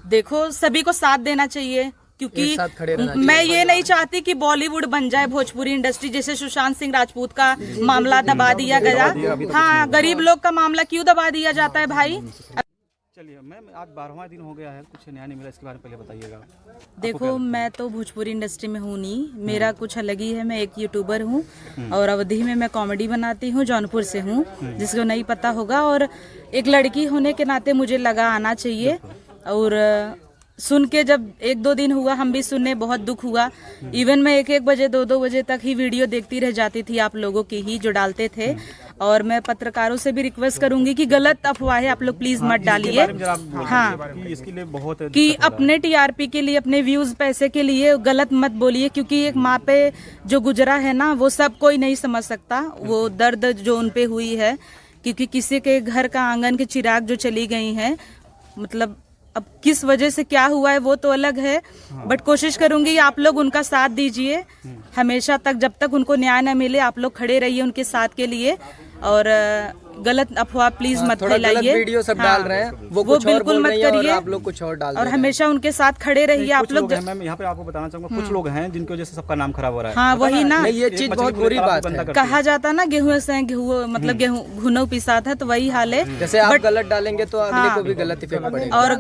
देखो सभी को साथ देना चाहिए, क्योंकि मैं ये नहीं चाहती कि बॉलीवुड बन जाए भोजपुरी इंडस्ट्री, जैसे सुशांत सिंह राजपूत का मामला दबा दिया गया। हाँ, गरीब लोग का मामला क्यों दबा दिया जाता है भाई। चलिए मैम, आज 12वां दिन हो गया है, कुछ न्याय नहीं मिला, इसके बारे में पहले बताइएगा। देखो मैं तो भोजपुरी इंडस्ट्री में हूँ नहीं, मेरा कुछ अलग ही है। मैं एक यूट्यूबर हूँ और अवधि में मैं कॉमेडी बनाती हूँ, जौनपुर से हूँ, जिसको नहीं पता होगा। और एक लड़की होने के नाते मुझे लगा आना चाहिए। और सुन के जब 1-2 दिन हुआ, हम भी सुनने, बहुत दुख हुआ। इवन मैं 1-1 बजे 2-2 बजे तक ही वीडियो देखती रह जाती थी, आप लोगों की ही जो डालते थे। और मैं पत्रकारों से भी रिक्वेस्ट करूंगी कि गलत अफवाहें आप लोग प्लीज मत डालिए। हाँ, इसके लिए बहुत कि अपने टीआरपी के लिए, अपने व्यूज पैसे के लिए गलत मत बोलिए, क्योंकि एक माँ पे जो गुजरा है ना, वो सब कोई नहीं समझ सकता, वो दर्द जो उनपे हुई है। क्योंकि किसी के घर का आंगन के चिराग जो चली गई हैं, मतलब अब किस वजह से क्या हुआ है वो तो अलग है। बट कोशिश करूंगी आप लोग उनका साथ दीजिए हमेशा तक, जब तक उनको न्याय न मिले। आप लोग खड़े रहिए उनके साथ के लिए। और गलत अफवाह प्लीज मत फैलाइए। वीडियो सब डाल रहे हैं, वो बिल्कुल मत करिए। आप लोग कुछ और डाल और हमेशा उनके साथ खड़े रहिए आप लोग। मैम यहाँ पे आपको बताना चाहूंगा, कुछ लोग हैं जिनकी वजह से सबका नाम खराब हो रहा है। हाँ वही ना, ये चीज बहुत बुरी बात है। कहा जाता ना गेहूं से गेहूं, मतलब गेहूं घुनो पिसा था, तो वही हाल है। जैसे आप गलत डालेंगे तो अगले को भी गलत इफेक्ट पड़ेगा। और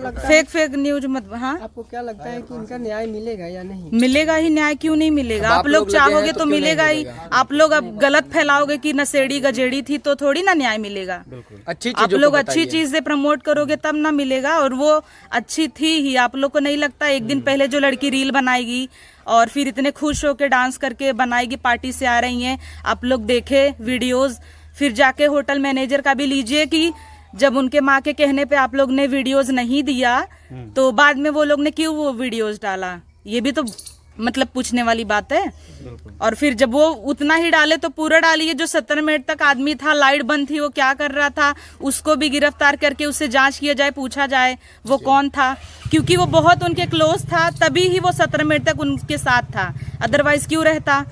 फेक न्यूज मत। हाँ, आपको क्या लगता है कि इनका न्याय मिलेगा या नहीं? मिलेगा ही, न्याय क्यों नहीं मिलेगा। आप लोग चाहोगे तो मिलेगा ही। आप लोग अब गलत फैलाओगे कि नशेड़ी गजेड़ी थी, तो थोड़ी ना न्याय मिलेगा। आप लोग अच्छी चीजें प्रमोट करोगे तब ना मिलेगा। और वो अच्छी थी ही। आप लोग को नहीं लगता एक दिन पहले जो लड़की रील बनाएगी और फिर इतने खुश होकर डांस करके बनाएगी, पार्टी से आ रही हैं, आप लोग देखे वीडियोस। फिर जाके होटल मैनेजर का भी लीजिए कि जब उनके माँ के कहने पे आप लोग ने वीडियोस नहीं दिया, तो बाद में वो लोग ने क्यों वो वीडियोस डाला, ये भी तो मतलब पूछने वाली बात है। और फिर जब वो उतना ही डाले तो पूरा डालिए। जो 70 मिनट तक आदमी था, लाइट बंद थी, वो क्या कर रहा था, उसको भी गिरफ्तार करके उससे जांच किया जाए, पूछा जाए वो कौन था, क्योंकि वो बहुत उनके क्लोज था, तभी ही वो 70 मिनट तक उनके साथ था, अदरवाइज क्यों रहता।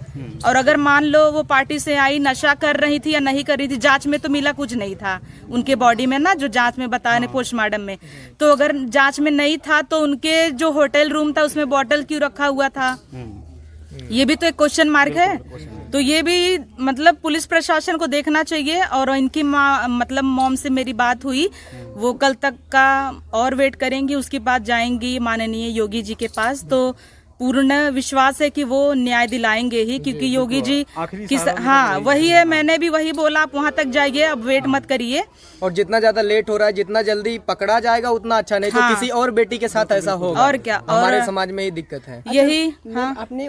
और अगर मान लो वो पार्टी से आई, नशा कर रही थी या नहीं कर रही थी, जांच में तो मिला कुछ नहीं था उनके बॉडी में ना, जो जांच में बताया ने पोस्टमार्टम में। तो अगर जांच में नहीं था तो उनके जो होटल रूम था उसमें बॉटल क्यों रखा हुआ था, ये भी तो एक क्वेश्चन मार्क है। तो ये भी मतलब पुलिस प्रशासन को देखना चाहिए। और इनकी माँ, मतलब मॉम से मेरी बात हुई, वो कल तक का और वेट करेंगी, उसके बाद जाएंगी माननीय योगी जी के पास। तो पूर्ण विश्वास है कि वो न्याय दिलाएंगे ही, क्योंकि योगी जी हाँ वही है, मैंने भी वही बोला, आप वहाँ तक जाइए, अब वेट मत करिए। और जितना ज्यादा लेट हो रहा है, जितना जल्दी पकड़ा जाएगा उतना अच्छा, नहीं तो किसी और बेटी के साथ ऐसा होगा। और क्या, हमारे समाज में ही दिक्कत है यही। हाँ, आपने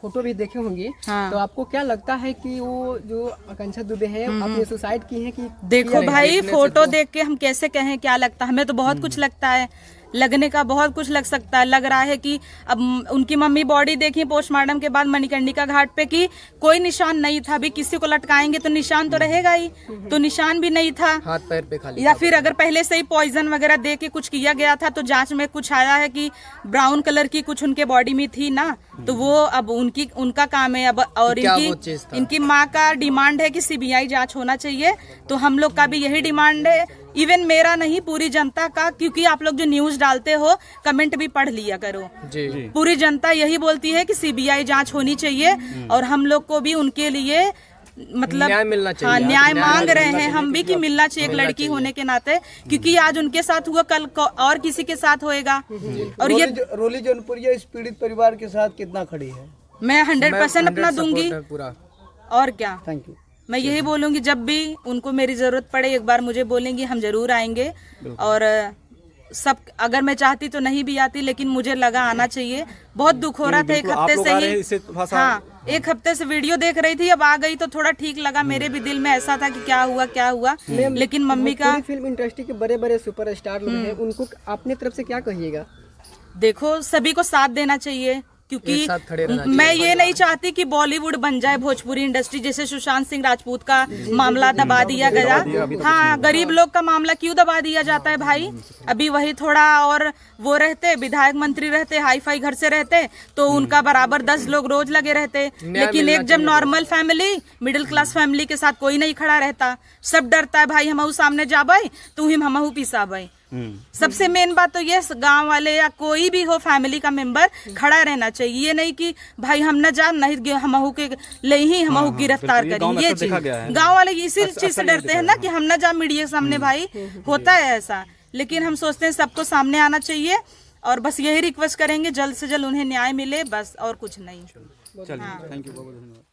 फोटो भी देखे होंगे। हाँ। तो आपको क्या लगता है कि वो जो आकांक्षा दुबे है, आपने सुसाइड की है कि? देखो भाई, फोटो देख के हम कैसे कहें क्या लगता है, हमें तो बहुत कुछ लगता है, लगने का बहुत कुछ लग सकता है। लग रहा है कि अब उनकी मम्मी बॉडी देखी पोस्टमार्टम के बाद मणिकर्णिका घाट पे कि कोई निशान नहीं था। अभी किसी को लटकाएंगे तो निशान तो रहेगा ही, तो निशान भी नहीं था, हाथ पैर पे खाली। या फिर अगर पहले से ही पॉइजन वगैरह दे के कुछ किया गया था, तो जांच में कुछ आया है कि ब्राउन कलर की कुछ उनके बॉडी में थी ना, तो वो अब उनका काम है अब। और इनकी माँ का डिमांड है कि सीबीआई जांच होना चाहिए। तो हम लोग का भी यही डिमांड है, इवन मेरा नहीं, पूरी जनता का, क्योंकि आप लोग जो न्यूज डालते हो कमेंट भी पढ़ लिया करो जी। पूरी जनता यही बोलती है कि सीबीआई जांच होनी चाहिए। और हम लोग को भी उनके लिए मतलब न्याय मिलना चाहिए। हाँ, न्याय मांग रहे हैं हम भी कि मिलना चाहिए एक लड़की होने के नाते, क्योंकि आज उनके साथ हुआ, कल और किसी के साथ होएगा। और ये रोली जौनपुरिया इस पीड़ित परिवार के साथ कितना खड़ी है? मैं 100% अपना दूंगी। और क्या, थैंक यू। मैं यही बोलूंगी, जब भी उनको मेरी जरूरत पड़े एक बार मुझे बोलेंगी, हम जरूर आएंगे। और सब, अगर मैं चाहती तो नहीं भी आती, लेकिन मुझे लगा आना चाहिए। बहुत दुख हो रहा था, एक हफ्ते से ही, हाँ, एक हफ्ते से वीडियो देख रही थी, अब आ गई तो थोड़ा ठीक लगा। मेरे भी दिल में ऐसा था कि क्या हुआ। लेकिन मम्मी का, फिल्म इंडस्ट्री के बड़े बड़े सुपरस्टार लोग हैं, उनको अपनी तरफ से क्या कहिएगा? देखो सभी को साथ देना चाहिए, क्योंकि मैं ये नहीं चाहती कि बॉलीवुड बन जाए भोजपुरी इंडस्ट्री, जैसे सुशांत सिंह राजपूत का मामला दबा दिया गया। हाँ, गरीब लोग का मामला क्यों दबा दिया जाता है भाई। अभी वही थोड़ा और वो रहते, विधायक मंत्री रहते, हाई फाई घर से रहते, तो उनका बराबर 10 लोग रोज लगे रहते। लेकिन एक जब normal family, middle class family के साथ कोई नहीं खड़ा रहता, सब डरता है भाई, हमहू सामने जाबे तो हमहू पिसाबे, सबसे मेन बात तो ये गांव वाले या कोई भी हो फैमिली का मेंबर खड़ा रहना चाहिए। ये नहीं कि भाई हम न जान नहीं हमहू के ले ही हमहू गिरफ्तार करें। ये चीज गांव वाले इसी चीज से डरते हैं ना कि हम न जा मीडिया के सामने। भाई होता है ऐसा, लेकिन हम सोचते हैं सबको सामने आना चाहिए और बस यही रिक्वेस्ट करेंगे जल्द से जल्द उन्हें न्याय मिले, बस और कुछ नहीं। चलिए, थैंक यू, बहुत बहुत धन्यवाद।